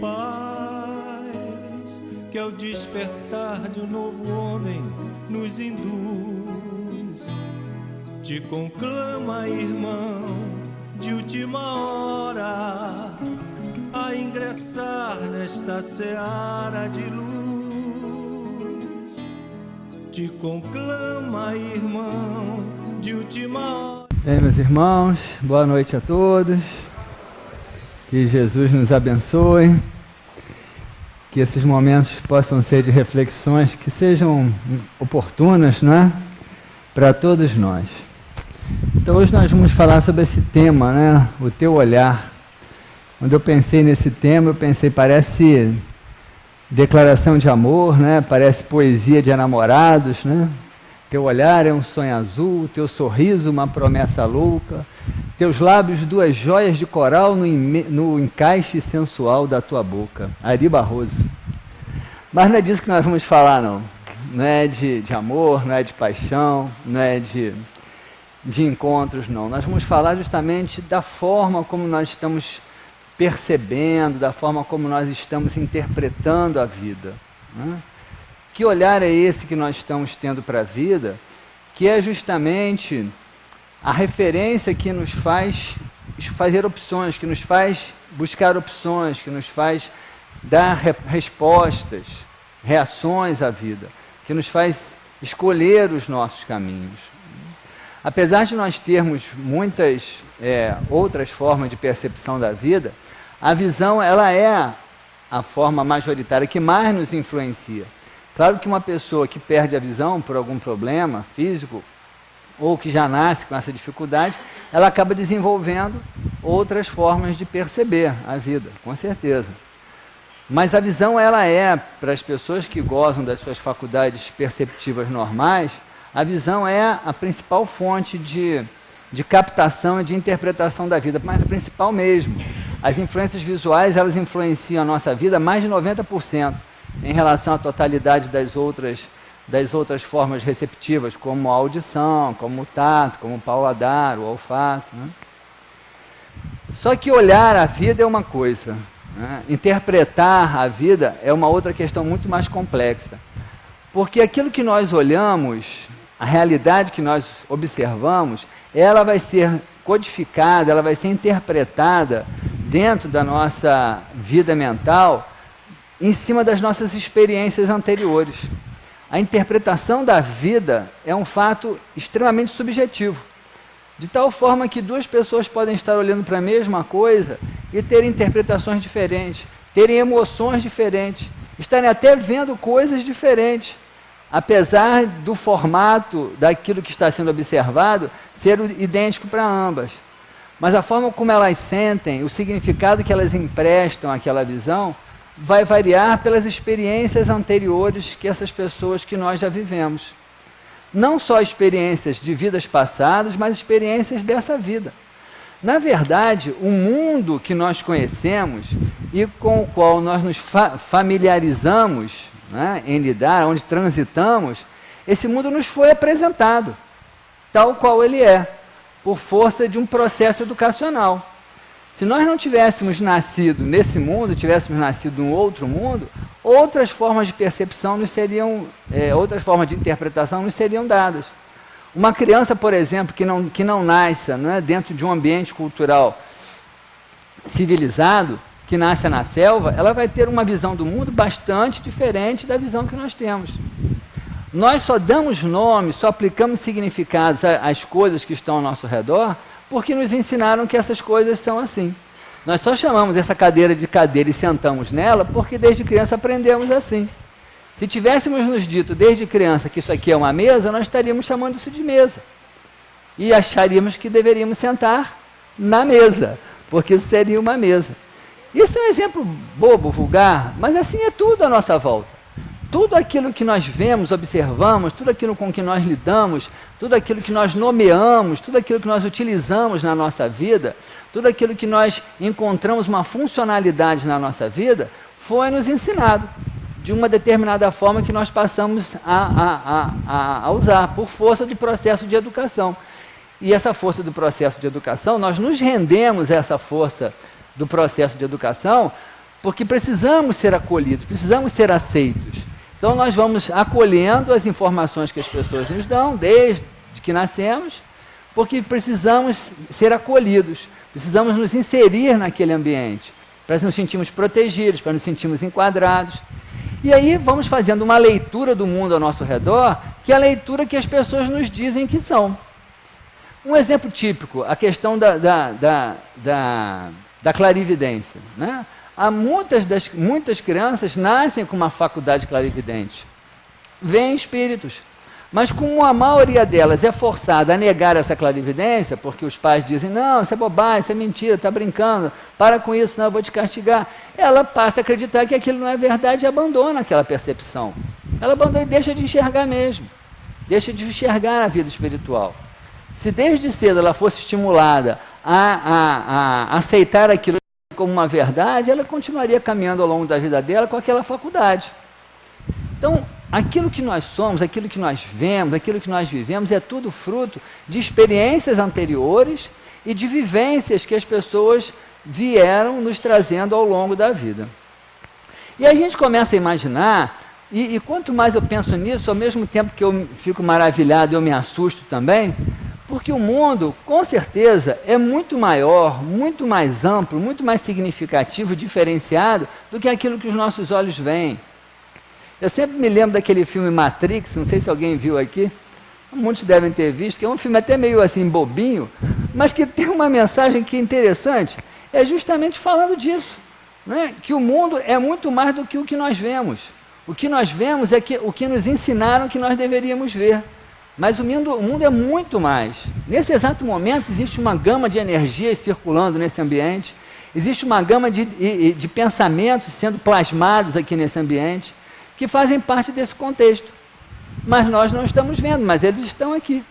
paz que ao despertar de um novo homem nos induz. Te conclama, irmão, de última hora, a ingressar nesta seara de luz. Te conclama, irmão, de última hora. Bem, meus irmãos, boa noite a todos. Que Jesus nos abençoe. Que esses momentos possam ser de reflexões que sejam oportunas, não é? Para todos nós. Então hoje nós vamos falar sobre esse tema, né? O teu olhar. Quando eu pensei nesse tema, eu pensei, parece declaração de amor, né? Parece poesia de enamorados, né? Teu olhar é um sonho azul, teu sorriso uma promessa louca, teus lábios duas joias de coral no encaixe sensual da tua boca. Ari Barroso. Mas não é disso que nós vamos falar, não. Não é de amor, não é de paixão, não é de encontros, não. Nós vamos falar justamente da forma como nós estamos percebendo, da forma como nós estamos interpretando a vida, né? Que olhar é esse que nós estamos tendo para a vida, que é justamente a referência que nos faz fazer opções, que nos faz buscar opções, que nos faz dar respostas, reações à vida, que nos faz escolher os nossos caminhos. Apesar de nós termos muitas outras formas de percepção da vida, a visão ela é a forma majoritária que mais nos influencia. Claro que uma pessoa que perde a visão por algum problema físico, ou que já nasce com essa dificuldade, ela acaba desenvolvendo outras formas de perceber a vida, com certeza. Mas a visão, ela é, para as pessoas que gozam das suas faculdades perceptivas normais, a visão é a principal fonte de captação e de interpretação da vida, mas a principal mesmo. As influências visuais, elas influenciam a nossa vida mais de 90%. Em relação à totalidade das outras formas receptivas, como a audição, como o tato, como o paladar, o olfato, né? Só que olhar a vida é uma coisa, né? Interpretar a vida é uma outra questão muito mais complexa. Porque aquilo que nós olhamos, a realidade que nós observamos, ela vai ser codificada, ela vai ser interpretada dentro da nossa vida mental em cima das nossas experiências anteriores. A interpretação da vida é um fato extremamente subjetivo, de tal forma que duas pessoas podem estar olhando para a mesma coisa e terem interpretações diferentes, terem emoções diferentes, estarem até vendo coisas diferentes, apesar do formato daquilo que está sendo observado ser idêntico para ambas. Mas a forma como elas sentem, o significado que elas emprestam àquela visão, vai variar pelas experiências anteriores que essas pessoas que nós já vivemos. Não só experiências de vidas passadas, mas experiências dessa vida. Na verdade, o mundo que nós conhecemos e com o qual nós nos familiarizamos, né, em lidar, onde transitamos, esse mundo nos foi apresentado, tal qual ele é, por força de um processo educacional. Se nós não tivéssemos nascido nesse mundo, tivéssemos nascido em outro mundo, outras formas de percepção nos seriam, outras formas de interpretação nos seriam dadas. Uma criança, por exemplo, que não nasça, não é, dentro de um ambiente cultural civilizado, que nasce na selva, ela vai ter uma visão do mundo bastante diferente da visão que nós temos. Nós só damos nomes, só aplicamos significados às coisas que estão ao nosso redor, porque nos ensinaram que essas coisas são assim. Nós só chamamos essa cadeira de cadeira e sentamos nela porque desde criança aprendemos assim. Se tivéssemos nos dito desde criança que isso aqui é uma mesa, nós estaríamos chamando isso de mesa. E acharíamos que deveríamos sentar na mesa, porque isso seria uma mesa. Isso é um exemplo bobo, vulgar, mas assim é tudo à nossa volta. Tudo aquilo que nós vemos, observamos, tudo aquilo com que nós lidamos, tudo aquilo que nós nomeamos, tudo aquilo que nós utilizamos na nossa vida, tudo aquilo que nós encontramos uma funcionalidade na nossa vida, foi nos ensinado de uma determinada forma que nós passamos a usar, por força do processo de educação. E essa força do processo de educação, nós nos rendemos a essa força do processo de educação porque precisamos ser acolhidos, precisamos ser aceitos. Então nós vamos acolhendo as informações que as pessoas nos dão, desde que nascemos, porque precisamos ser acolhidos, precisamos nos inserir naquele ambiente, para nos sentirmos protegidos, para nos sentirmos enquadrados. E aí vamos fazendo uma leitura do mundo ao nosso redor, que é a leitura que as pessoas nos dizem que são. Um exemplo típico, a questão da clarividência, né? Há muitas crianças nascem com uma faculdade clarividente, veem espíritos, mas como a maioria delas é forçada a negar essa clarividência, porque os pais dizem, não, isso é bobagem, isso é mentira, está brincando, para com isso, não, eu vou te castigar. Ela passa a acreditar que aquilo não é verdade e abandona aquela percepção. Ela abandona e deixa de enxergar mesmo, deixa de enxergar a vida espiritual. Se desde cedo ela fosse estimulada a aceitar aquilo como uma verdade, ela continuaria caminhando ao longo da vida dela com aquela faculdade. Então, aquilo que nós somos, aquilo que nós vemos, aquilo que nós vivemos, é tudo fruto de experiências anteriores e de vivências que as pessoas vieram nos trazendo ao longo da vida. E a gente começa a imaginar, e quanto mais eu penso nisso, ao mesmo tempo que eu fico maravilhado, eu me assusto também, porque o mundo, com certeza, é muito maior, muito mais amplo, muito mais significativo, diferenciado do que aquilo que os nossos olhos veem. Eu sempre me lembro daquele filme Matrix, não sei se alguém viu aqui, muitos devem ter visto, que é um filme até meio assim bobinho, mas que tem uma mensagem que é interessante, é justamente falando disso, né? Que o mundo é muito mais do que o que nós vemos. O que nós vemos é o que nos ensinaram que nós deveríamos ver. Mas o mundo é muito mais. Nesse exato momento existe uma gama de energias circulando nesse ambiente, existe uma gama de pensamentos sendo plasmados aqui nesse ambiente, que fazem parte desse contexto. Mas nós não estamos vendo, mas eles estão aqui.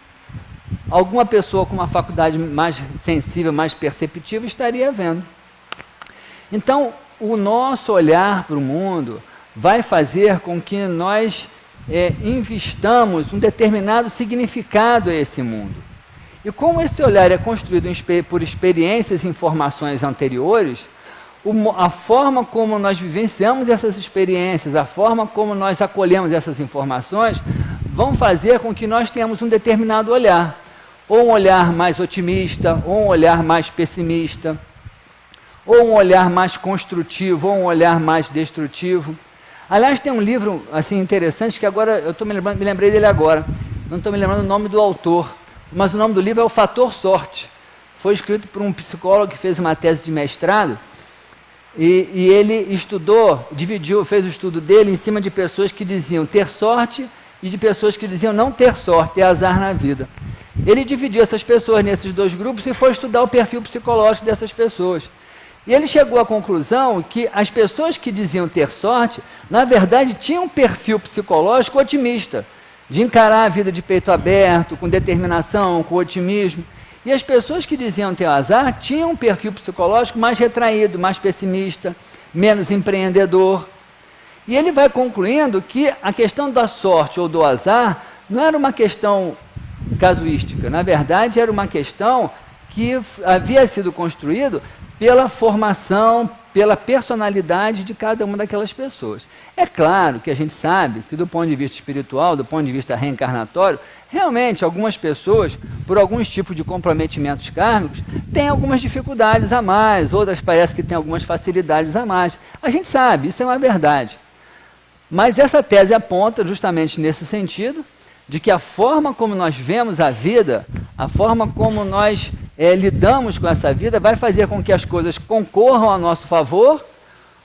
Alguma pessoa com uma faculdade mais sensível, mais perceptiva, estaria vendo. Então, o nosso olhar para o mundo vai fazer com que nós investamos um determinado significado a esse mundo. E como esse olhar é construído por experiências e informações anteriores, a forma como nós vivenciamos essas experiências, a forma como nós acolhemos essas informações, vão fazer com que nós tenhamos um determinado olhar. Ou um olhar mais otimista, ou um olhar mais pessimista, ou um olhar mais construtivo, ou um olhar mais destrutivo. Aliás, tem um livro assim interessante que agora, eu me lembrei dele agora, não estou me lembrando o nome do autor, mas o nome do livro é O Fator Sorte. Foi escrito por um psicólogo que fez uma tese de mestrado, e ele estudou, fez o estudo dele em cima de pessoas que diziam ter sorte e de pessoas que diziam não ter sorte, é azar na vida. Ele dividiu essas pessoas nesses dois grupos e foi estudar o perfil psicológico dessas pessoas. E ele chegou à conclusão que as pessoas que diziam ter sorte, na verdade, tinham um perfil psicológico otimista, de encarar a vida de peito aberto, com determinação, com otimismo. E as pessoas que diziam ter azar tinham um perfil psicológico mais retraído, mais pessimista, menos empreendedor. E ele vai concluindo que a questão da sorte ou do azar não era uma questão casuística, na verdade era uma questão que havia sido construído pela formação, pela personalidade de cada uma daquelas pessoas. É claro que a gente sabe que do ponto de vista espiritual, do ponto de vista reencarnatório, realmente algumas pessoas, por alguns tipos de comprometimentos kármicos, têm algumas dificuldades a mais, outras parece que têm algumas facilidades a mais. A gente sabe, isso é uma verdade. Mas essa tese aponta justamente nesse sentido, de que a forma como nós vemos a vida, a forma como nós lidamos com essa vida, vai fazer com que as coisas concorram a nosso favor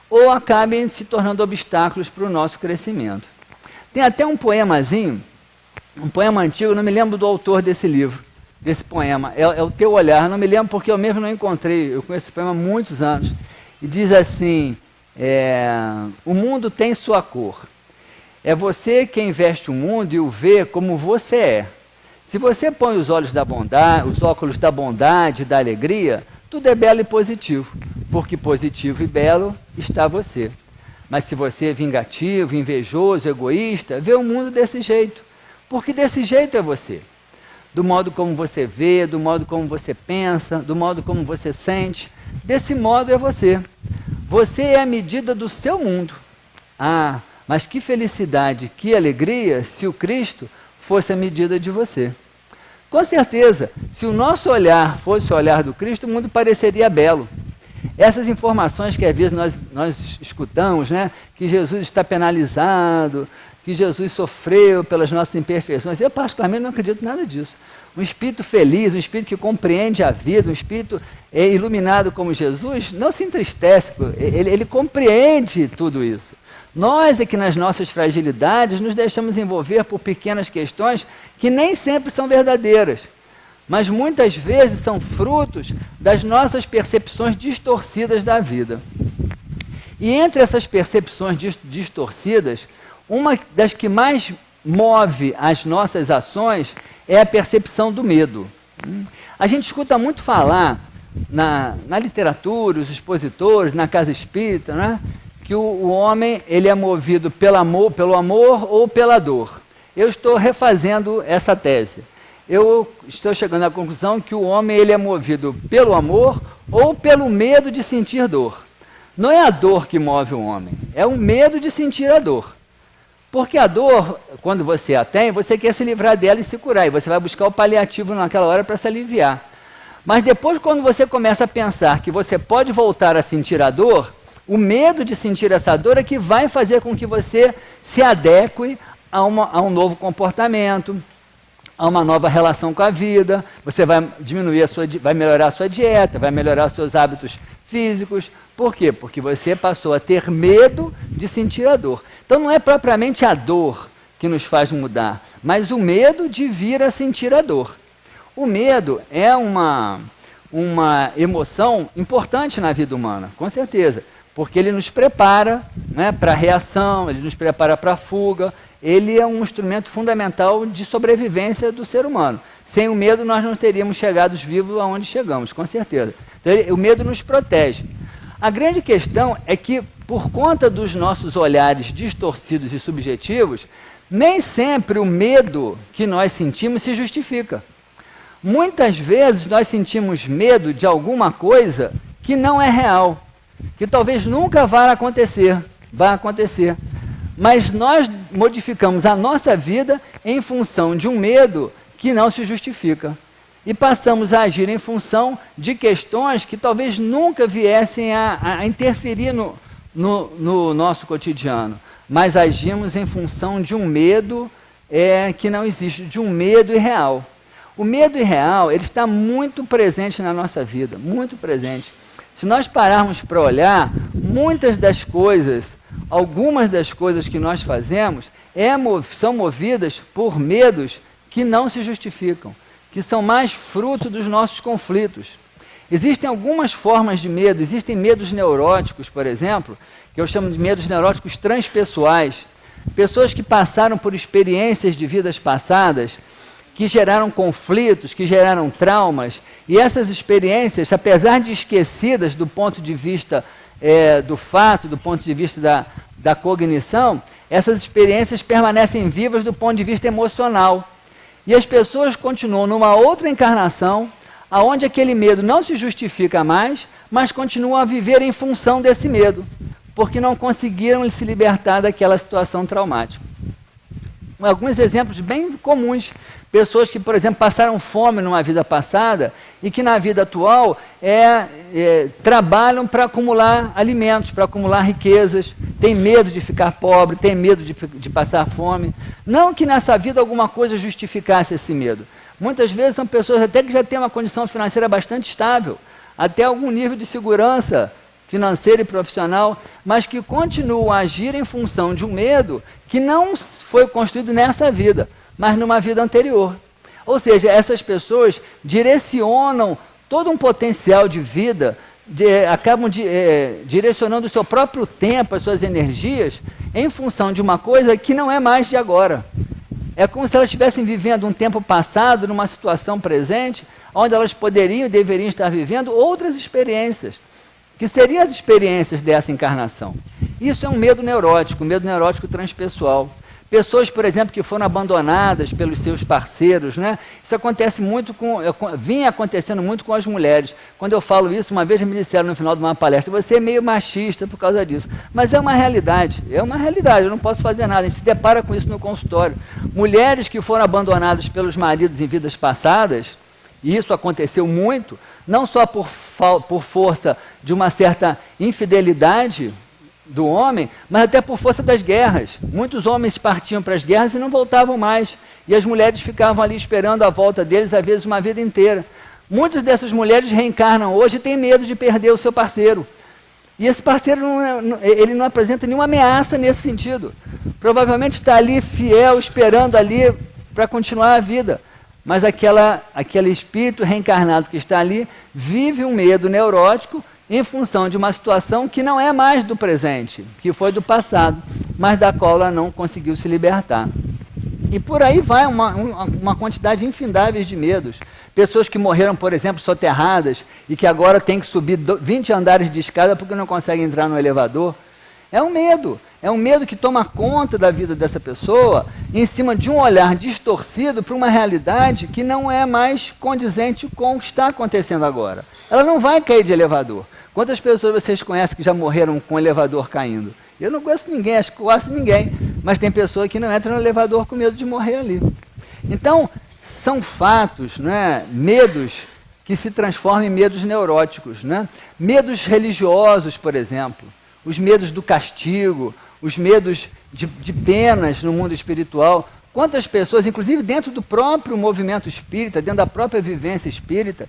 ou acabem se tornando obstáculos para o nosso crescimento. Tem até um poemazinho, um poema antigo, não me lembro do autor desse livro, desse poema, é O Teu Olhar, não me lembro porque eu mesmo não encontrei, eu conheço esse poema há muitos anos, e diz assim, o mundo tem sua cor, é você quem veste o mundo e o vê como você é. Se você põe os olhos da bondade, os óculos da bondade e da alegria, tudo é belo e positivo, porque positivo e belo está você. Mas se você é vingativo, invejoso, egoísta, vê o mundo desse jeito, porque desse jeito é você. Do modo como você vê, do modo como você pensa, do modo como você sente, desse modo é você. Você é a medida do seu mundo. Ah, mas que felicidade, que alegria se o Cristo fosse a medida de você. Com certeza, se o nosso olhar fosse o olhar do Cristo, o mundo pareceria belo. Essas informações que às vezes nós escutamos, né, que Jesus está penalizado, que Jesus sofreu pelas nossas imperfeições, eu particularmente não acredito em nada disso. Um espírito feliz, um espírito que compreende a vida, um espírito iluminado como Jesus, não se entristece, ele compreende tudo isso. Nós é que nas nossas fragilidades nos deixamos envolver por pequenas questões que nem sempre são verdadeiras, mas muitas vezes são frutos das nossas percepções distorcidas da vida. E entre essas percepções distorcidas, uma das que mais move as nossas ações é a percepção do medo. A gente escuta muito falar na literatura, os expositores, na casa espírita, né, que o homem ele é movido pelo amor ou pela dor. Eu estou refazendo essa tese. Eu estou chegando à conclusão que o homem ele é movido pelo amor ou pelo medo de sentir dor. Não é a dor que move o homem, é o medo de sentir a dor. Porque a dor, quando você a tem, você quer se livrar dela e se curar, e você vai buscar o paliativo naquela hora para se aliviar. Mas depois, quando você começa a pensar que você pode voltar a sentir a dor, o medo de sentir essa dor é que vai fazer com que você se adeque a um novo comportamento, a uma nova relação com a vida. Você vai vai melhorar a sua dieta, vai melhorar os seus hábitos físicos. Por quê? Porque você passou a ter medo de sentir a dor. Então não é propriamente a dor que nos faz mudar, mas o medo de vir a sentir a dor. O medo é uma emoção importante na vida humana, com certeza, porque ele nos prepara, né, para a reação, ele nos prepara para a fuga, ele é um instrumento fundamental de sobrevivência do ser humano. Sem o medo nós não teríamos chegado vivos aonde chegamos, com certeza. Então, o medo nos protege. A grande questão é que, por conta dos nossos olhares distorcidos e subjetivos, nem sempre o medo que nós sentimos se justifica. Muitas vezes nós sentimos medo de alguma coisa que não é real, que talvez nunca vá acontecer, mas nós modificamos a nossa vida em função de um medo que não se justifica. E passamos a agir em função de questões que talvez nunca viessem a interferir no nosso cotidiano, mas agimos em função de um medo que não existe, de um medo irreal. O medo irreal, ele está muito presente na nossa vida, muito presente. Se nós pararmos para olhar, algumas das coisas que nós fazemos são movidas por medos que não se justificam, que são mais fruto dos nossos conflitos. Existem algumas formas de medo, existem medos neuróticos, por exemplo, que eu chamo de medos neuróticos transpessoais. Pessoas que passaram por experiências de vidas passadas, que geraram conflitos, que geraram traumas, e essas experiências, apesar de esquecidas do ponto de vista do fato, do ponto de vista da cognição, essas experiências permanecem vivas do ponto de vista emocional. E as pessoas continuam numa outra encarnação, onde aquele medo não se justifica mais, mas continuam a viver em função desse medo, porque não conseguiram se libertar daquela situação traumática. Alguns exemplos bem comuns, pessoas que, por exemplo, passaram fome numa vida passada e que na vida atual trabalham para acumular alimentos, para acumular riquezas, tem medo de ficar pobre, tem medo de passar fome. Não que nessa vida alguma coisa justificasse esse medo. Muitas vezes são pessoas até que já têm uma condição financeira bastante estável, até algum nível de segurança financeira e profissional, mas que continuam a agir em função de um medo que não foi construído nessa vida, mas numa vida anterior. Ou seja, essas pessoas direcionam todo um potencial de vida, acabam direcionando o seu próprio tempo, as suas energias, em função de uma coisa que não é mais de agora. É como se elas estivessem vivendo um tempo passado, numa situação presente, onde elas poderiam e deveriam estar vivendo outras experiências, que seriam as experiências dessa encarnação. Isso é um medo neurótico transpessoal. Pessoas, por exemplo, que foram abandonadas pelos seus parceiros, né? Isso acontece muito vinha acontecendo muito com as mulheres. Quando eu falo isso, uma vez me disseram no final de uma palestra, você é meio machista por causa disso. Mas é uma realidade, eu não posso fazer nada, a gente se depara com isso no consultório. Mulheres que foram abandonadas pelos maridos em vidas passadas, e isso aconteceu muito, não só por força de uma certa infidelidade do homem, mas até por força das guerras. Muitos homens partiam para as guerras e não voltavam mais. E as mulheres ficavam ali esperando a volta deles, às vezes uma vida inteira. Muitas dessas mulheres reencarnam hoje e têm medo de perder o seu parceiro. E esse parceiro ele não apresenta nenhuma ameaça nesse sentido. Provavelmente está ali fiel, esperando ali para continuar a vida. Mas aquele espírito reencarnado que está ali vive um medo neurótico em função de uma situação que não é mais do presente, que foi do passado, mas da qual ela não conseguiu se libertar. E por aí vai uma quantidade infindável de medos. Pessoas que morreram, por exemplo, soterradas e que agora têm que subir 20 andares de escada porque não conseguem entrar no elevador. É um medo que toma conta da vida dessa pessoa em cima de um olhar distorcido para uma realidade que não é mais condizente com o que está acontecendo agora. Ela não vai cair de elevador. Quantas pessoas vocês conhecem que já morreram com o elevador caindo? Eu não conheço ninguém, acho que quase ninguém, mas tem pessoa que não entra no elevador com medo de morrer ali. Então, são fatos, né, medos que se transformam em medos neuróticos, né? Medos religiosos, por exemplo, os medos do castigo, os medos de penas no mundo espiritual. Quantas pessoas, inclusive dentro do próprio movimento espírita, dentro da própria vivência espírita,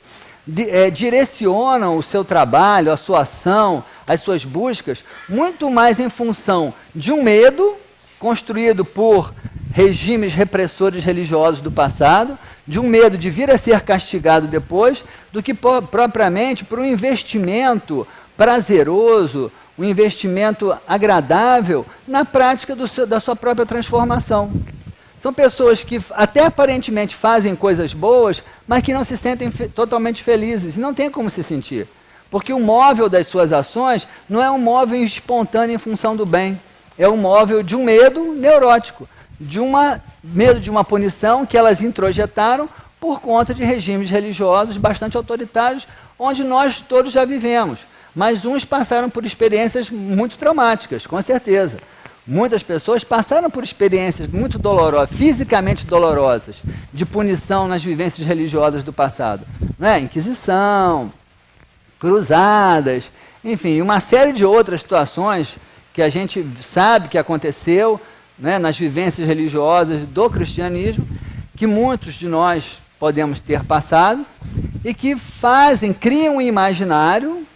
direcionam o seu trabalho, a sua ação, as suas buscas, muito mais em função de um medo construído por regimes repressores religiosos do passado, de um medo de vir a ser castigado depois, do que propriamente por um investimento prazeroso, um investimento agradável na prática da sua própria transformação. São pessoas que até aparentemente fazem coisas boas, mas que não se sentem totalmente felizes, e não tem como se sentir. Porque o móvel das suas ações não é um móvel espontâneo em função do bem, é um móvel de um medo neurótico, medo de uma punição que elas introjetaram por conta de regimes religiosos bastante autoritários, onde nós todos já vivemos. Mas uns passaram por experiências muito traumáticas, com certeza. Muitas pessoas passaram por experiências muito dolorosas, fisicamente dolorosas, de punição nas vivências religiosas do passado. Né? Inquisição, cruzadas, enfim, uma série de outras situações que a gente sabe que aconteceu, né, nas vivências religiosas do cristianismo, que muitos de nós podemos ter passado, e que criam um imaginário,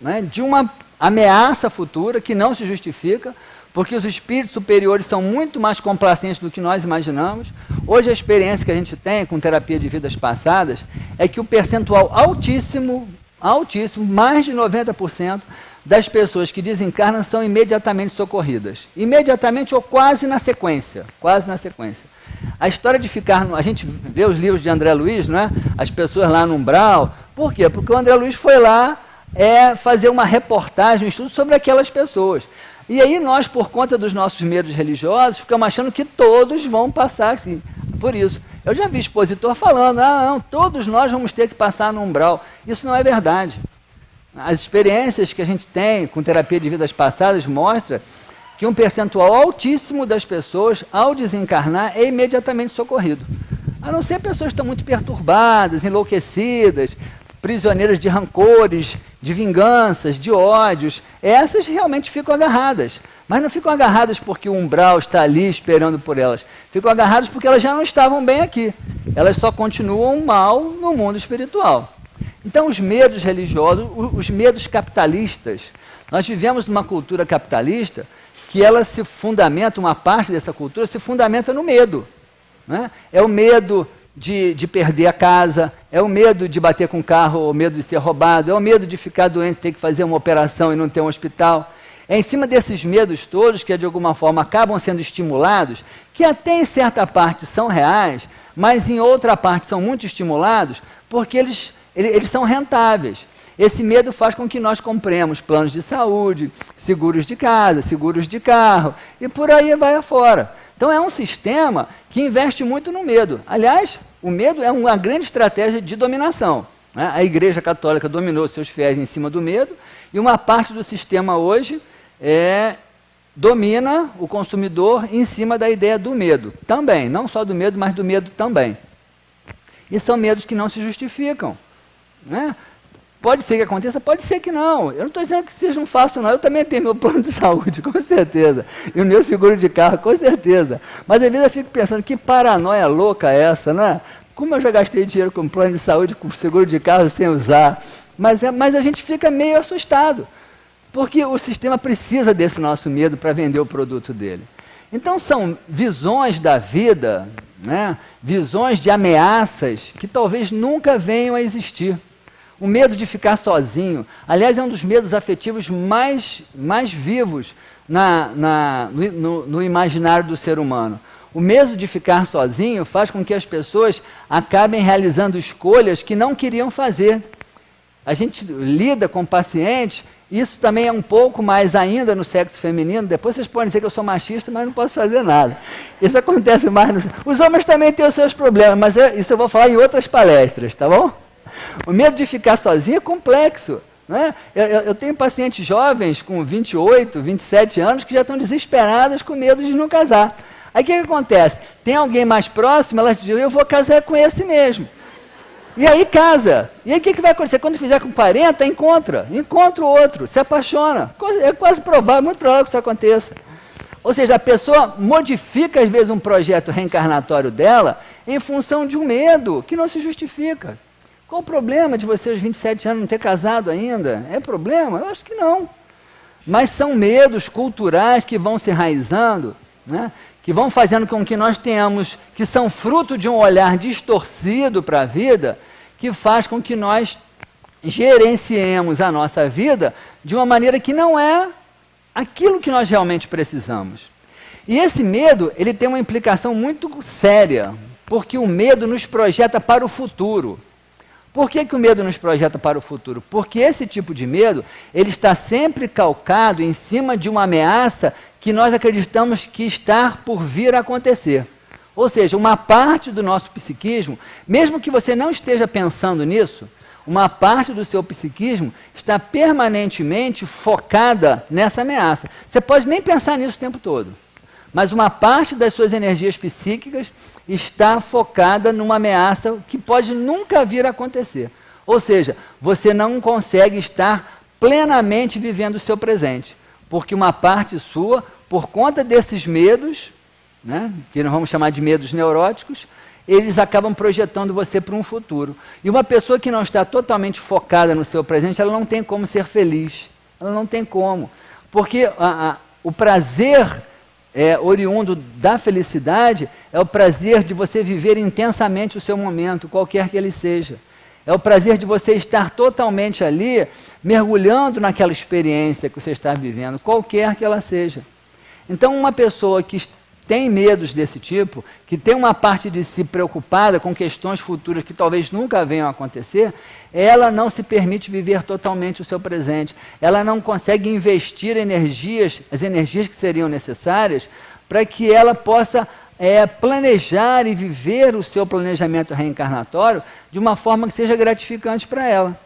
né, de uma ameaça futura que não se justifica, porque os espíritos superiores são muito mais complacentes do que nós imaginamos. Hoje a experiência que a gente tem com terapia de vidas passadas é que o percentual altíssimo, mais de 90%, das pessoas que desencarnam são imediatamente socorridas. Imediatamente ou quase na sequência. A história de a gente vê os livros de André Luiz, né? As pessoas lá no umbral. Por quê? Porque o André Luiz foi lá fazer uma reportagem, um estudo sobre aquelas pessoas. E aí nós, por conta dos nossos medos religiosos, ficamos achando que todos vão passar assim. Por isso, eu já vi expositor falando, não, todos nós vamos ter que passar no umbral. Isso não é verdade. As experiências que a gente tem com terapia de vidas passadas mostram que um percentual altíssimo das pessoas, ao desencarnar, é imediatamente socorrido. A não ser pessoas que estão muito perturbadas, enlouquecidas, prisioneiras de rancores, de vinganças, de ódios. Essas realmente ficam agarradas. Mas não ficam agarradas porque o umbral está ali esperando por elas. Ficam agarradas porque elas já não estavam bem aqui. Elas só continuam mal no mundo espiritual. Então, os medos religiosos, os medos capitalistas, nós vivemos numa cultura capitalista que ela se fundamenta, uma parte dessa cultura se fundamenta no medo. Né? É o medo de perder a casa, é o medo de bater com o carro, o medo de ser roubado, é o medo de ficar doente, ter que fazer uma operação e não ter um hospital. É em cima desses medos todos que, de alguma forma, acabam sendo estimulados, que até em certa parte são reais, mas em outra parte são muito estimulados, porque eles são rentáveis. esse medo faz com que nós compremos planos de saúde, seguros de casa, seguros de carro, e por aí vai afora. Então é um sistema que investe muito no medo. Aliás, o medo é uma grande estratégia de dominação, né? A Igreja Católica dominou seus fiéis em cima do medo, e uma parte do sistema hoje domina o consumidor em cima da ideia do medo. Também, não só do medo, mas do medo também. E são medos que não se justificam, né? Pode ser que aconteça, pode ser que não. Eu não estou dizendo que sejam fáceis, não. Eu também tenho meu plano de saúde, com certeza. E o meu seguro de carro, com certeza. Mas às vezes eu fico pensando, que paranoia louca é essa, né? Como eu já gastei dinheiro com plano de saúde, com seguro de carro sem usar. Mas a gente fica meio assustado. Porque o sistema precisa desse nosso medo para vender o produto dele. Então são visões da vida, né? Visões de ameaças que talvez nunca venham a existir. O medo de ficar sozinho, aliás, é um dos medos afetivos mais vivos no imaginário do ser humano. O medo de ficar sozinho faz com que as pessoas acabem realizando escolhas que não queriam fazer. A gente lida com pacientes, isso também é um pouco mais ainda no sexo feminino. Depois vocês podem dizer que eu sou machista, mas não posso fazer nada. Isso acontece mais Os homens também têm os seus problemas, mas isso eu vou falar em outras palestras, tá bom? O medo de ficar sozinho é complexo, né? Eu tenho pacientes jovens com 28, 27 anos que já estão desesperadas com medo de não casar. Aí o que acontece? Tem alguém mais próximo, elas dizem, eu vou casar com esse mesmo. E aí casa. E aí o que vai acontecer? Quando fizer com 40, encontra o outro, se apaixona. É quase provável, muito provável que isso aconteça. Ou seja, a pessoa modifica às vezes um projeto reencarnatório dela em função de um medo que não se justifica. Qual o problema de você aos 27 anos não ter casado ainda? É problema? Eu acho que não. Mas são medos culturais que vão se enraizando, né? Que vão fazendo com que nós tenhamos, que são fruto de um olhar distorcido para a vida, que faz com que nós gerenciemos a nossa vida de uma maneira que não é aquilo que nós realmente precisamos. E esse medo, ele tem uma implicação muito séria, porque o medo nos projeta para o futuro. Por que o medo nos projeta para o futuro? Porque esse tipo de medo, ele está sempre calcado em cima de uma ameaça que nós acreditamos que está por vir a acontecer. Ou seja, uma parte do nosso psiquismo, mesmo que você não esteja pensando nisso, uma parte do seu psiquismo está permanentemente focada nessa ameaça. Você pode nem pensar nisso o tempo todo, mas uma parte das suas energias psíquicas está focada numa ameaça que pode nunca vir a acontecer. Ou seja, você não consegue estar plenamente vivendo o seu presente, porque uma parte sua, por conta desses medos, né, que nós vamos chamar de medos neuróticos, eles acabam projetando você para um futuro. E uma pessoa que não está totalmente focada no seu presente, ela não tem como ser feliz. Ela não tem como. Porque o prazer oriundo da felicidade é o prazer de você viver intensamente o seu momento, qualquer que ele seja. É o prazer de você estar totalmente ali, mergulhando naquela experiência que você está vivendo, qualquer que ela seja. Então, uma pessoa que tem medos desse tipo, que tem uma parte de si preocupada com questões futuras que talvez nunca venham a acontecer, ela não se permite viver totalmente o seu presente. Ela não consegue investir as energias que seriam necessárias para que ela possa planejar e viver o seu planejamento reencarnatório de uma forma que seja gratificante para ela.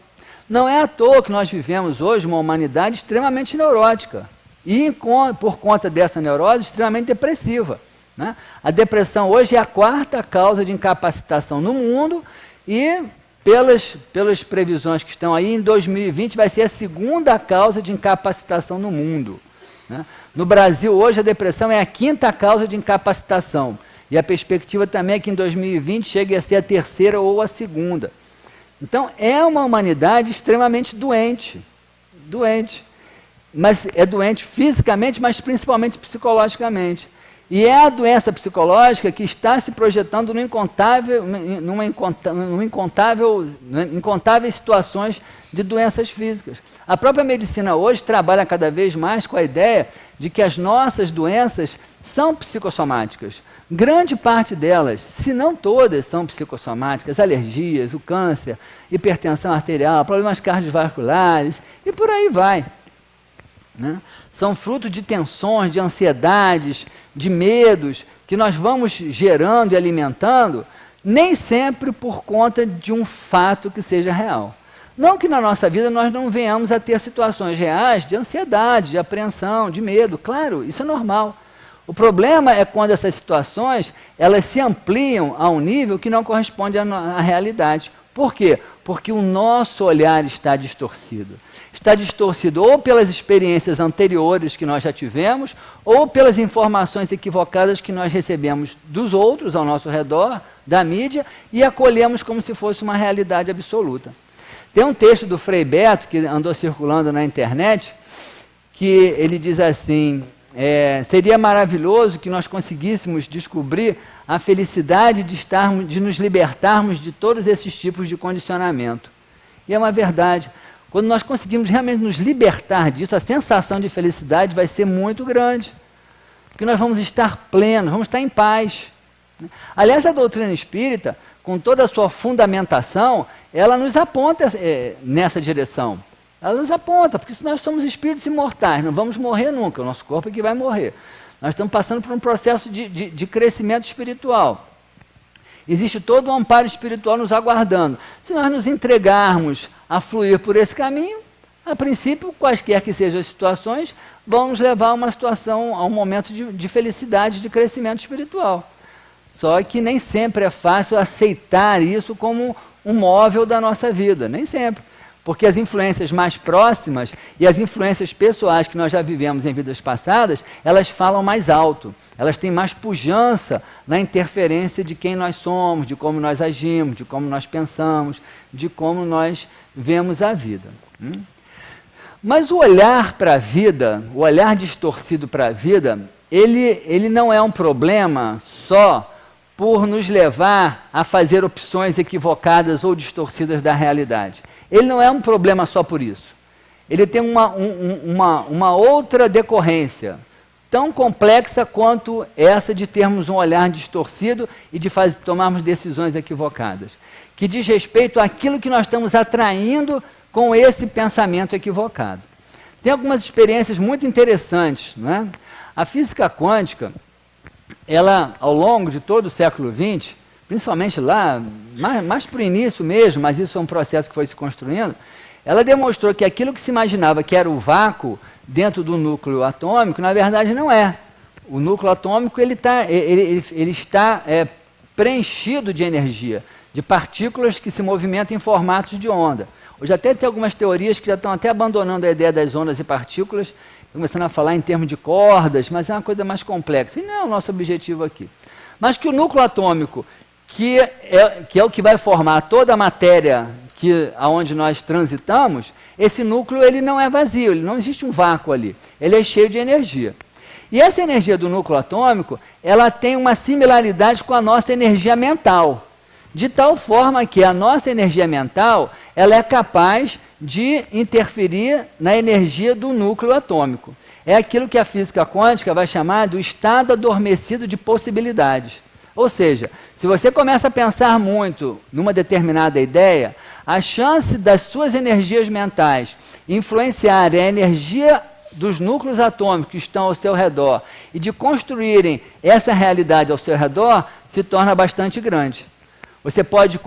Não é à toa que nós vivemos hoje uma humanidade extremamente neurótica. E, por conta dessa neurose, extremamente depressiva, né? A depressão hoje é a 4ª causa de incapacitação no mundo e, pelas previsões que estão aí, em 2020 vai ser a 2ª causa de incapacitação no mundo, né? No Brasil, hoje, a depressão é a 5ª causa de incapacitação. E a perspectiva também é que em 2020 chegue a ser a 3ª ou a 2ª. Então, é uma humanidade extremamente doente. Mas é doente fisicamente, mas principalmente psicologicamente. E é a doença psicológica que está se projetando incontáveis situações de doenças físicas. A própria medicina hoje trabalha cada vez mais com a ideia de que as nossas doenças são psicossomáticas. Grande parte delas, se não todas, são psicossomáticas, alergias, o câncer, hipertensão arterial, problemas cardiovasculares e por aí vai. Né? São fruto de tensões, de ansiedades, de medos que nós vamos gerando e alimentando, nem sempre por conta de um fato que seja real. Não que na nossa vida nós não venhamos a ter situações reais de ansiedade, de apreensão, de medo. Claro, isso é normal. O problema é quando essas situações elas se ampliam a um nível que não corresponde à realidade. Por quê? Porque o nosso olhar está distorcido. Está distorcido ou pelas experiências anteriores que nós já tivemos, ou pelas informações equivocadas que nós recebemos dos outros ao nosso redor, da mídia, e acolhemos como se fosse uma realidade absoluta. Tem um texto do Frei Beto, que andou circulando na internet, que ele diz assim, seria maravilhoso que nós conseguíssemos descobrir a felicidade de nos libertarmos de todos esses tipos de condicionamento. E é uma verdade. Quando nós conseguimos realmente nos libertar disso, a sensação de felicidade vai ser muito grande. Porque nós vamos estar plenos, vamos estar em paz. Aliás, a doutrina espírita, com toda a sua fundamentação, ela nos aponta nessa direção. Ela nos aponta, porque nós somos espíritos imortais, não vamos morrer nunca, o nosso corpo é que vai morrer. Nós estamos passando por um processo de crescimento espiritual. Existe todo um amparo espiritual nos aguardando. Se nós nos entregarmos a fluir por esse caminho, a princípio, quaisquer que sejam as situações, vão nos levar a uma situação, a um momento de felicidade, de crescimento espiritual. Só que nem sempre é fácil aceitar isso como um móvel da nossa vida, nem sempre. Porque as influências mais próximas e as influências pessoais que nós já vivemos em vidas passadas, elas falam mais alto, elas têm mais pujança na interferência de quem nós somos, de como nós agimos, de como nós pensamos, de como nós vemos a vida. Mas o olhar para a vida, o olhar distorcido para a vida, ele não é um problema só por nos levar a fazer opções equivocadas ou distorcidas da realidade. Ele não é um problema só por isso. Ele tem uma outra decorrência, tão complexa quanto essa de termos um olhar distorcido e de tomarmos decisões equivocadas, que diz respeito àquilo que nós estamos atraindo com esse pensamento equivocado. Tem algumas experiências muito interessantes, não é? A física quântica, ela, ao longo de todo o século XX, principalmente lá, mais para o início mesmo, mas isso é um processo que foi se construindo, ela demonstrou que aquilo que se imaginava que era o vácuo dentro do núcleo atômico, na verdade não é. O núcleo atômico ele está preenchido de energia, de partículas que se movimentam em formatos de onda. Hoje até tem algumas teorias que já estão até abandonando a ideia das ondas e partículas, começando a falar em termos de cordas, mas é uma coisa mais complexa. E não é o nosso objetivo aqui. Mas que o núcleo atômico, que é o que vai formar toda a matéria aonde nós transitamos, esse núcleo ele não é vazio, ele não existe um vácuo ali, ele é cheio de energia. E essa energia do núcleo atômico, ela tem uma similaridade com a nossa energia mental, de tal forma que a nossa energia mental ela é capaz de interferir na energia do núcleo atômico. É aquilo que a física quântica vai chamar do estado adormecido de possibilidades. Ou seja, se você começa a pensar muito numa determinada ideia, a chance das suas energias mentais influenciarem a energia dos núcleos atômicos que estão ao seu redor e de construírem essa realidade ao seu redor se torna bastante grande. Você pode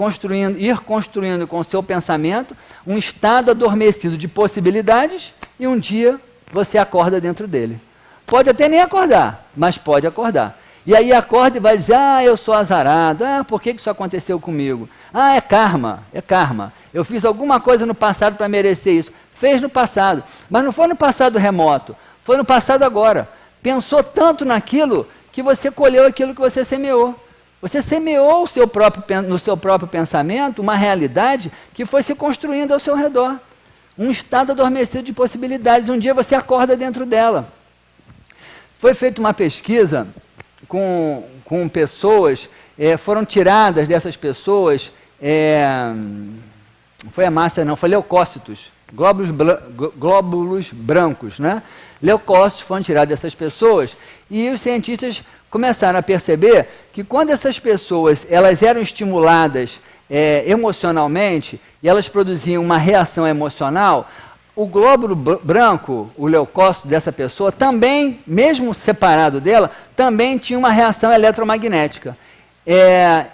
ir construindo com o seu pensamento um estado adormecido de possibilidades e um dia você acorda dentro dele. Pode até nem acordar, mas pode acordar. E aí acorda e vai dizer, eu sou azarado, por que isso aconteceu comigo? É karma, é karma. Eu fiz alguma coisa no passado para merecer isso. Fez no passado, mas não foi no passado remoto, foi no passado agora. Pensou tanto naquilo que você colheu aquilo que você semeou. Você semeou no seu próprio pensamento uma realidade que foi se construindo ao seu redor. Um estado adormecido de possibilidades. Um dia você acorda dentro dela. Foi feita uma pesquisa com pessoas, foram tiradas dessas pessoas, foi a massa não, foi leucócitos, glóbulos brancos, né? Leucócitos foram tirados dessas pessoas e os cientistas começaram a perceber que quando essas pessoas elas eram estimuladas emocionalmente e elas produziam uma reação emocional, o glóbulo branco, o leucócito dessa pessoa também, mesmo separado dela, também tinha uma reação eletromagnética.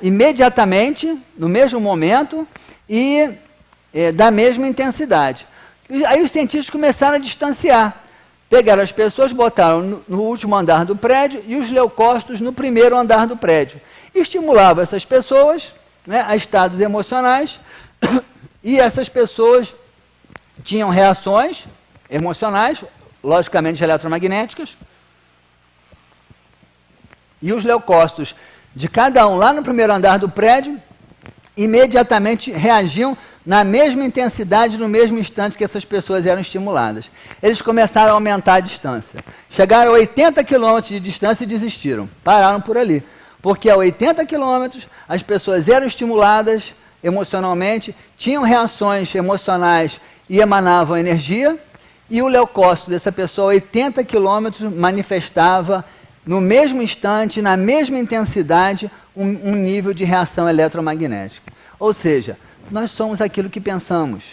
Imediatamente, no mesmo momento e da mesma intensidade. Aí os cientistas começaram a distanciar. Pegaram as pessoas, botaram no último andar do prédio e os leucócitos no primeiro andar do prédio. Estimulavam essas pessoas, né, a estados emocionais e essas pessoas tinham reações emocionais, logicamente eletromagnéticas, e os leucócitos de cada um lá no primeiro andar do prédio imediatamente reagiam na mesma intensidade, no mesmo instante que essas pessoas eram estimuladas. Eles começaram a aumentar a distância. Chegaram a 80 km de distância e desistiram. Pararam por ali. Porque a 80 km as pessoas eram estimuladas emocionalmente, tinham reações emocionais e emanavam energia, e o leucócito dessa pessoa a 80 km manifestava no mesmo instante, na mesma intensidade, um nível de reação eletromagnética. Ou seja, nós somos aquilo que pensamos.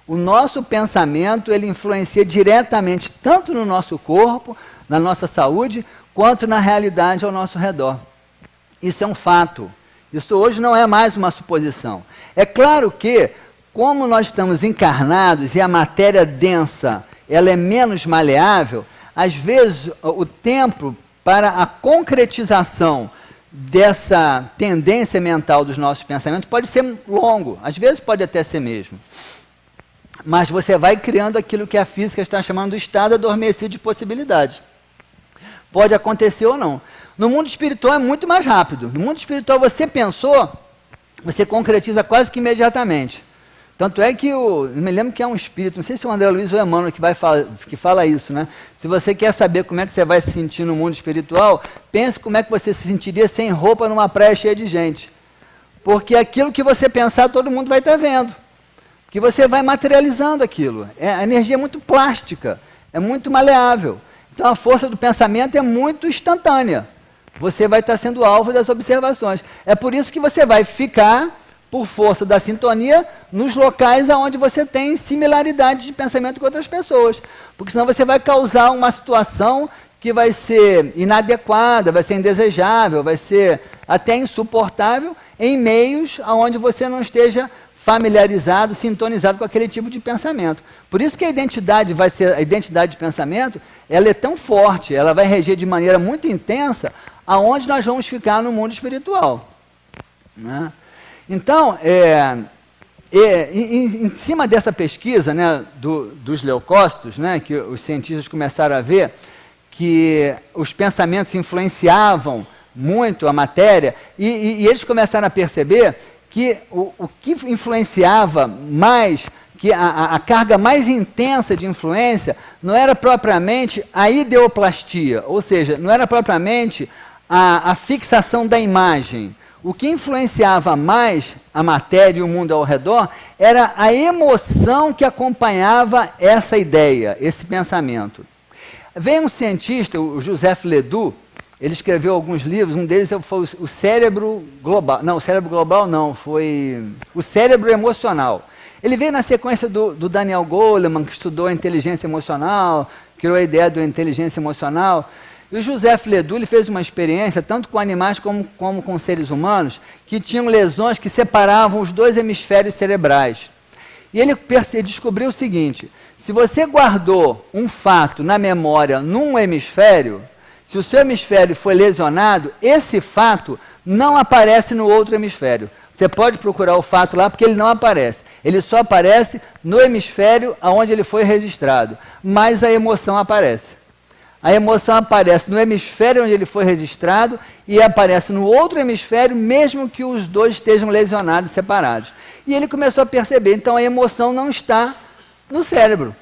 O nosso pensamento, ele influencia diretamente tanto no nosso corpo, na nossa saúde, quanto na realidade ao nosso redor. Isso é um fato. Isso hoje não é mais uma suposição. É claro que, como nós estamos encarnados e a matéria densa ela é menos maleável, às vezes o tempo para a concretização dessa tendência mental dos nossos pensamentos pode ser longo, às vezes pode até ser mesmo. Mas você vai criando aquilo que a física está chamando de estado adormecido de possibilidades. Pode acontecer ou não. No mundo espiritual é muito mais rápido. No mundo espiritual você pensou, você concretiza quase que imediatamente. Tanto é que eu me lembro que é um espírito, não sei se é o André Luiz ou o Emmanuel que fala isso, né? Se você quer saber como é que você vai se sentir no mundo espiritual, pense como é que você se sentiria sem roupa numa praia cheia de gente. Porque aquilo que você pensar, todo mundo vai estar vendo. Que você vai materializando aquilo. A energia é muito plástica, é muito maleável. Então a força do pensamento é muito instantânea. Você vai estar sendo alvo das observações. É por isso que você vai ficar, por força da sintonia, nos locais onde você tem similaridade de pensamento com outras pessoas. Porque senão você vai causar uma situação que vai ser inadequada, vai ser indesejável, vai ser até insuportável em meios onde você não esteja familiarizado, sintonizado com aquele tipo de pensamento. Por isso que a identidade de pensamento, ela é tão forte, ela vai reger de maneira muito intensa aonde nós vamos ficar no mundo espiritual, né? Então, em cima dessa pesquisa, né, dos leucócitos, né, que os cientistas começaram a ver que os pensamentos influenciavam muito a matéria, e eles começaram a perceber que o que influenciava mais, que a carga mais intensa de influência, não era propriamente a ideoplastia, ou seja, não era propriamente a fixação da imagem. O que influenciava mais a matéria e o mundo ao redor era a emoção que acompanhava essa ideia, esse pensamento. Veio um cientista, o Joseph Ledoux, ele escreveu alguns livros, um deles foi o Cérebro Global. Não, o Cérebro Global não, foi o Cérebro Emocional. Ele veio na sequência do Daniel Goleman, que estudou a inteligência emocional, criou a ideia da inteligência emocional. E o Joseph Ledoux ele fez uma experiência, tanto com animais como com seres humanos, que tinham lesões que separavam os dois hemisférios cerebrais. E ele descobriu o seguinte: se você guardou um fato na memória num hemisfério, se o seu hemisfério foi lesionado, esse fato não aparece no outro hemisfério. Você pode procurar o fato lá, porque ele não aparece. Ele só aparece no hemisfério onde ele foi registrado. Mas a emoção aparece. A emoção aparece no hemisfério onde ele foi registrado e aparece no outro hemisfério, mesmo que os dois estejam lesionados, separados. E ele começou a perceber, então a emoção não está no cérebro.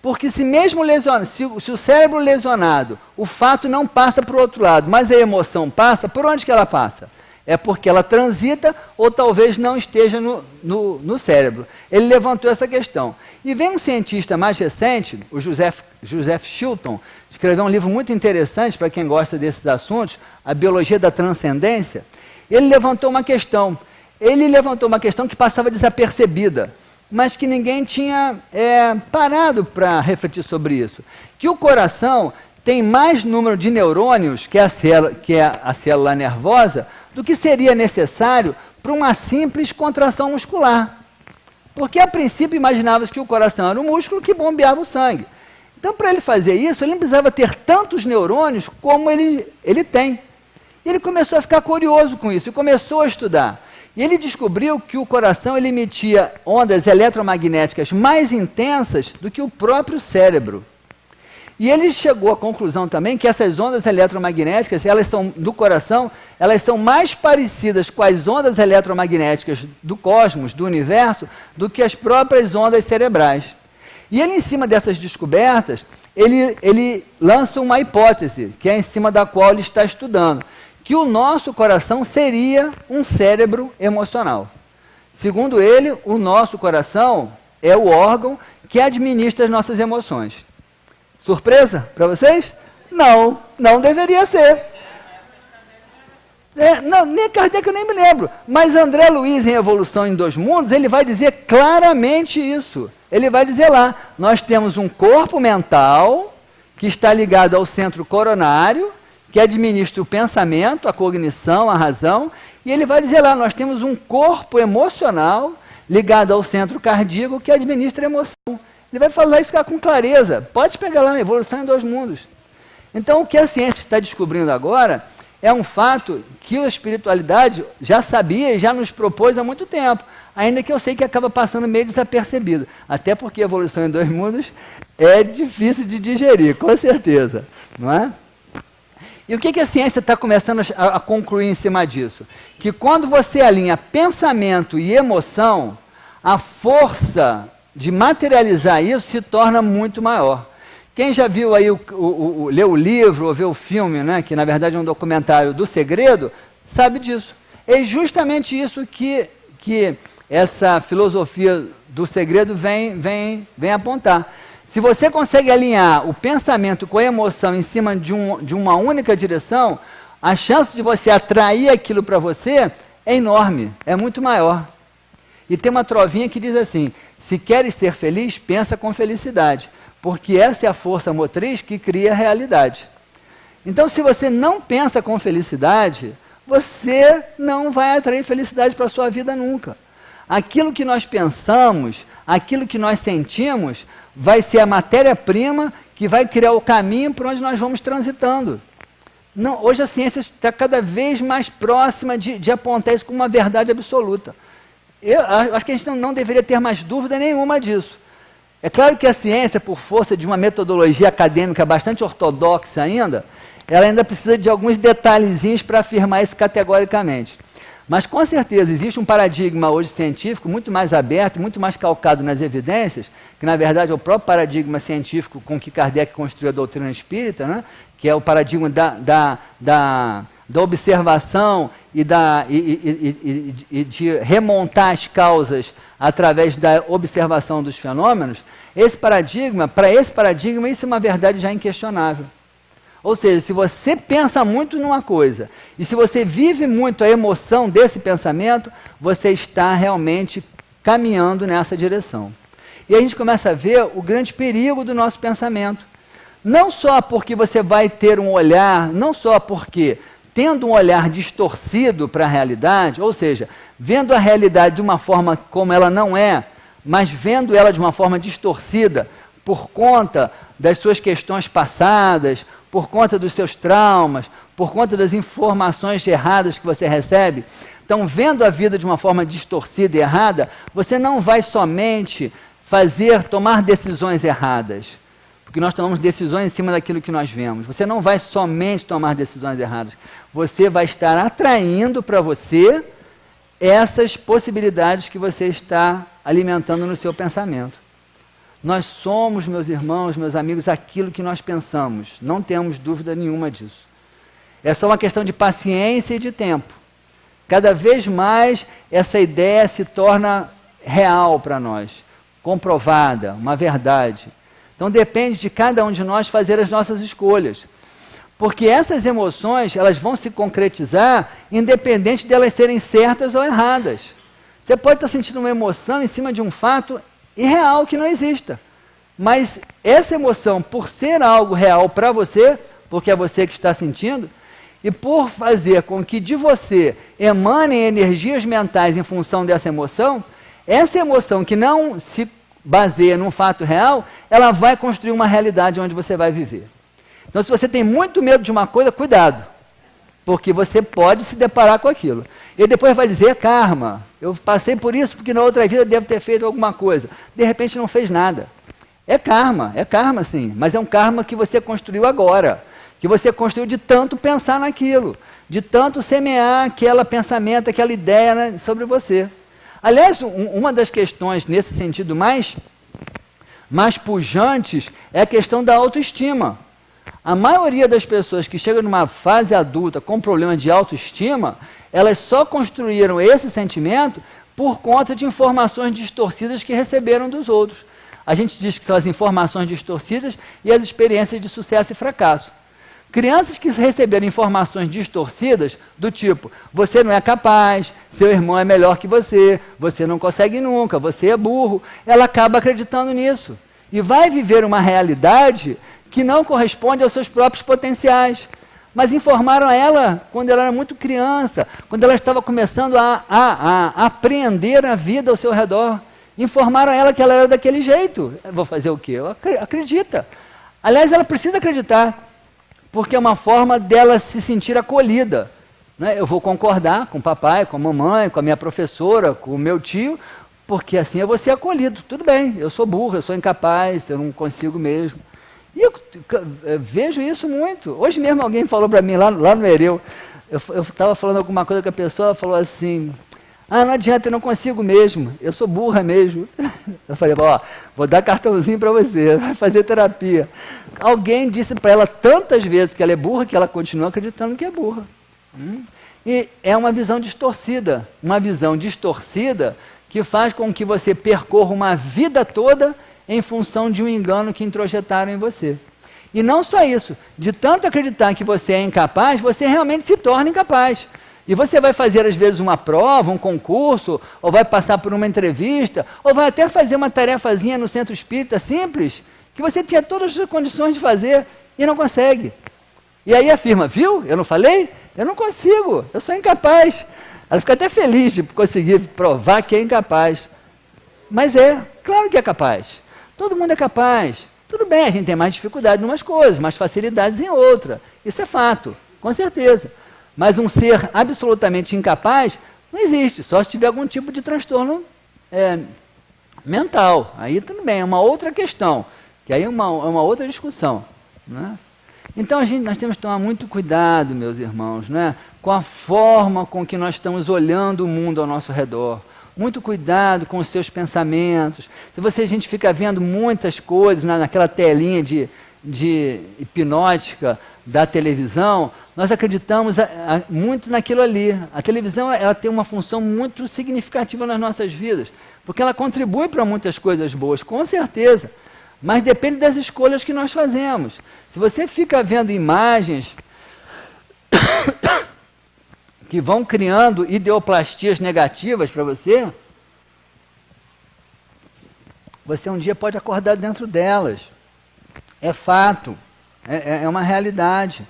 Porque se mesmo lesionado, se o cérebro lesionado, o fato não passa para o outro lado, mas a emoção passa, por onde que ela passa? É porque ela transita ou talvez não esteja no cérebro. Ele levantou essa questão. E vem um cientista mais recente, o Joseph Chilton, escreveu um livro muito interessante para quem gosta desses assuntos, A Biologia da Transcendência. Ele levantou uma questão. Ele levantou uma questão que passava desapercebida, mas que ninguém tinha parado para refletir sobre isso. Que o coração tem mais número de neurônios, que é a célula nervosa, do que seria necessário para uma simples contração muscular. Porque, a princípio, imaginava-se que o coração era um músculo que bombeava o sangue. Então, para ele fazer isso, ele não precisava ter tantos neurônios como ele tem. E ele começou a ficar curioso com isso, e começou a estudar. E ele descobriu que o coração ele emitia ondas eletromagnéticas mais intensas do que o próprio cérebro. E ele chegou à conclusão também que essas ondas eletromagnéticas, elas são do coração, elas são mais parecidas com as ondas eletromagnéticas do cosmos, do universo, do que as próprias ondas cerebrais. E ele, em cima dessas descobertas, ele lança uma hipótese, que é em cima da qual ele está estudando, que o nosso coração seria um cérebro emocional. Segundo ele, o nosso coração é o órgão que administra as nossas emoções. Surpresa para vocês? Não, não deveria ser. Não, nem Kardec eu nem me lembro. Mas André Luiz, em Evolução em Dois Mundos, ele vai dizer claramente isso. Ele vai dizer lá, nós temos um corpo mental que está ligado ao centro coronário, que administra o pensamento, a cognição, a razão, e ele vai dizer lá, nós temos um corpo emocional ligado ao centro cardíaco que administra a emoção. Ele vai falar isso com clareza. Pode pegar lá na Evolução em Dois Mundos. Então, o que a ciência está descobrindo agora é um fato que a espiritualidade já sabia e já nos propôs há muito tempo, ainda que eu sei que acaba passando meio desapercebido. Até porque a Evolução em Dois Mundos é difícil de digerir, com certeza. Não é? E o que a ciência está começando a concluir em cima disso? Que quando você alinha pensamento e emoção, a força de materializar isso se torna muito maior. Quem já viu aí, leu o livro ou viu o filme, né, que na verdade é um documentário do Segredo, sabe disso. É justamente isso que essa filosofia do Segredo vem apontar. Se você consegue alinhar o pensamento com a emoção em cima de uma única direção, a chance de você atrair aquilo para você é enorme, é muito maior. E tem uma trovinha que diz assim, se queres ser feliz, pensa com felicidade, porque essa é a força motriz que cria a realidade. Então, se você não pensa com felicidade, você não vai atrair felicidade para a sua vida nunca. Aquilo que nós pensamos, aquilo que nós sentimos, vai ser a matéria-prima que vai criar o caminho por onde nós vamos transitando. Não, hoje a ciência está cada vez mais próxima de apontar isso como uma verdade absoluta. Eu acho que a gente não deveria ter mais dúvida nenhuma disso. É claro que a ciência, por força de uma metodologia acadêmica bastante ortodoxa ainda, ela ainda precisa de alguns detalhezinhos para afirmar isso categoricamente. Mas, com certeza, existe um paradigma hoje científico muito mais aberto, muito mais calcado nas evidências, que, na verdade, é o próprio paradigma científico com que Kardec construiu a doutrina espírita, né? Que é o paradigma da observação e de remontar as causas através da observação dos fenômenos. Para esse paradigma, isso é uma verdade já inquestionável. Ou seja, se você pensa muito numa coisa, e se você vive muito a emoção desse pensamento, você está realmente caminhando nessa direção. E a gente começa a ver o grande perigo do nosso pensamento. Não só porque você vai ter um olhar, não só porque, tendo um olhar distorcido para a realidade, ou seja, vendo a realidade de uma forma como ela não é, mas vendo ela de uma forma distorcida por conta das suas questões passadas, por conta dos seus traumas, por conta das informações erradas que você recebe. Então, vendo a vida de uma forma distorcida e errada, você não vai somente tomar decisões erradas, porque nós tomamos decisões em cima daquilo que nós vemos. Você não vai somente tomar decisões erradas, você vai estar atraindo para você essas possibilidades que você está alimentando no seu pensamento. Nós somos, meus irmãos, meus amigos, aquilo que nós pensamos. Não temos dúvida nenhuma disso. É só uma questão de paciência e de tempo. Cada vez mais essa ideia se torna real para nós, comprovada, uma verdade. Então depende de cada um de nós fazer as nossas escolhas. Porque essas emoções, elas vão se concretizar independente de elas serem certas ou erradas. Você pode estar sentindo uma emoção em cima de um fato irreal que não exista. Mas essa emoção, por ser algo real para você, porque é você que está sentindo, e por fazer com que de você emanem energias mentais em função dessa emoção, essa emoção que não se baseia num fato real, ela vai construir uma realidade onde você vai viver. Então, se você tem muito medo de uma coisa, cuidado, porque você pode se deparar com aquilo. E depois vai dizer, karma, eu passei por isso porque na outra vida eu devo ter feito alguma coisa. De repente não fez nada. É karma sim, mas é um karma que você construiu agora, que você construiu de tanto pensar naquilo, de tanto semear aquele pensamento, aquela ideia, né, sobre você. Aliás, uma das questões nesse sentido mais pujantes é a questão da autoestima. A maioria das pessoas que chegam numa fase adulta com problema de autoestima, elas só construíram esse sentimento por conta de informações distorcidas que receberam dos outros. A gente diz que são as informações distorcidas e as experiências de sucesso e fracasso. Crianças que receberam informações distorcidas do tipo, você não é capaz, seu irmão é melhor que você não consegue nunca, você é burro, ela acaba acreditando nisso. E vai viver uma realidade que não corresponde aos seus próprios potenciais. Mas informaram ela quando ela era muito criança, quando ela estava começando a apreender a vida ao seu redor. Informaram ela que ela era daquele jeito. Eu vou fazer o quê? Acredita. Aliás, ela precisa acreditar, porque é uma forma dela se sentir acolhida. Né? Eu vou concordar com o papai, com a mamãe, com a minha professora, com o meu tio, porque assim eu vou ser acolhido. Tudo bem, eu sou burro, eu sou incapaz, eu não consigo mesmo. E eu vejo isso muito. Hoje mesmo alguém falou para mim, lá no Ereu, eu estava falando alguma coisa com a pessoa, ela falou assim, não adianta, eu não consigo mesmo, eu sou burra mesmo. Eu falei, vou dar cartãozinho para você, vai fazer terapia. Alguém disse para ela tantas vezes que ela é burra, que ela continua acreditando que é burra. E é uma visão distorcida que faz com que você percorra uma vida toda em função de um engano que introjetaram em você. E não só isso, de tanto acreditar que você é incapaz, você realmente se torna incapaz. E você vai fazer, às vezes, uma prova, um concurso, ou vai passar por uma entrevista, ou vai até fazer uma tarefazinha no centro espírita simples, que você tinha todas as condições de fazer e não consegue. E aí afirma, viu? Eu não falei? Eu não consigo, eu sou incapaz. Ela fica até feliz de conseguir provar que é incapaz. Mas claro que é capaz. Todo mundo é capaz. Tudo bem, a gente tem mais dificuldade em umas coisas, mais facilidades em outra. Isso é fato, com certeza. Mas um ser absolutamente incapaz não existe, só se tiver algum tipo de transtorno mental. Aí tudo bem, é uma outra questão, que aí é uma outra discussão. Né? Então nós temos que tomar muito cuidado, meus irmãos, né? Com a forma com que nós estamos olhando o mundo ao nosso redor. Muito cuidado com os seus pensamentos. Se a gente fica vendo muitas coisas naquela telinha de hipnótica da televisão, nós acreditamos muito naquilo ali. A televisão ela tem uma função muito significativa nas nossas vidas, porque ela contribui para muitas coisas boas, com certeza. Mas depende das escolhas que nós fazemos. Se você fica vendo imagens que vão criando ideoplastias negativas para você, você um dia pode acordar dentro delas. É fato, é uma realidade.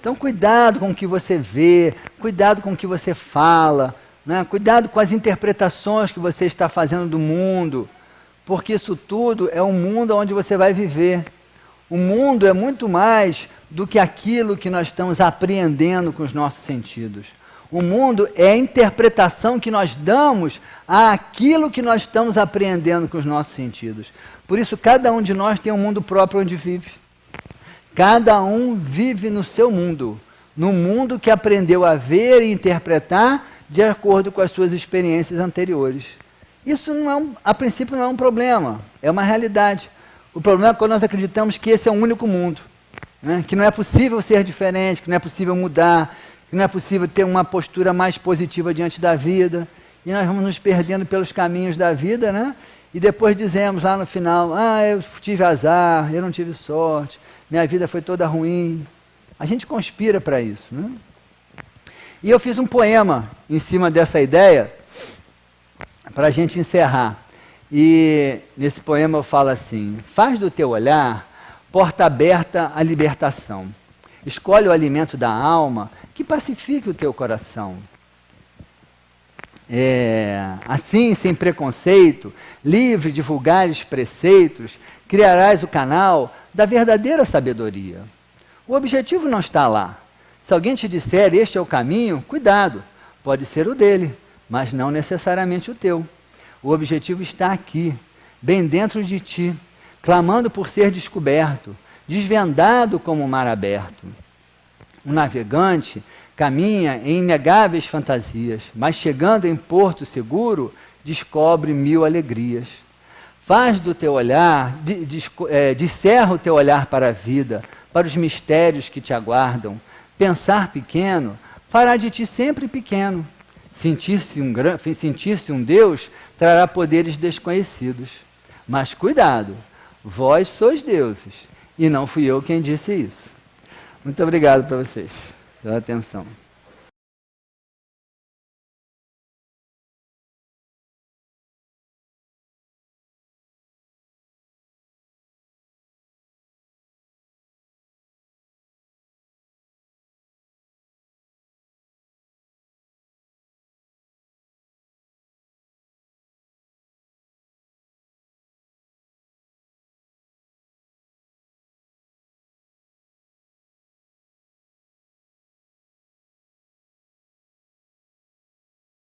Então cuidado com o que você vê, cuidado com o que você fala, né? Cuidado com as interpretações que você está fazendo do mundo, porque isso tudo é um mundo onde você vai viver. O mundo é muito mais do que aquilo que nós estamos apreendendo com os nossos sentidos. O mundo é a interpretação que nós damos àquilo que nós estamos apreendendo com os nossos sentidos. Por isso, cada um de nós tem um mundo próprio onde vive. Cada um vive no seu mundo, no mundo que aprendeu a ver e interpretar de acordo com as suas experiências anteriores. Isso não é a princípio não é um problema, é uma realidade. O problema é quando nós acreditamos que esse é o único mundo, né? Que não é possível ser diferente, que não é possível mudar, que não é possível ter uma postura mais positiva diante da vida. E nós vamos nos perdendo pelos caminhos da vida, né? E depois dizemos lá no final, eu tive azar, eu não tive sorte, minha vida foi toda ruim. A gente conspira para isso, né? E eu fiz um poema em cima dessa ideia, para a gente encerrar. E nesse poema eu falo assim: faz do teu olhar porta aberta à libertação. Escolhe o alimento da alma que pacifique o teu coração. Assim, sem preconceito, livre de vulgares preceitos, criarás o canal da verdadeira sabedoria. O objetivo não está lá. Se alguém te disser este é o caminho, cuidado, pode ser o dele, mas não necessariamente o teu. O objetivo está aqui, bem dentro de ti, clamando por ser descoberto, desvendado como o mar aberto. O navegante caminha em inegáveis fantasias, mas chegando em porto seguro, descobre 1000 alegrias. Faz do teu olhar, descerra o teu olhar para a vida, para os mistérios que te aguardam. Pensar pequeno fará de ti sempre pequeno. Sentir-se um Deus trará poderes desconhecidos. Mas cuidado, vós sois deuses, e não fui eu quem disse isso. Muito obrigado para vocês pela atenção.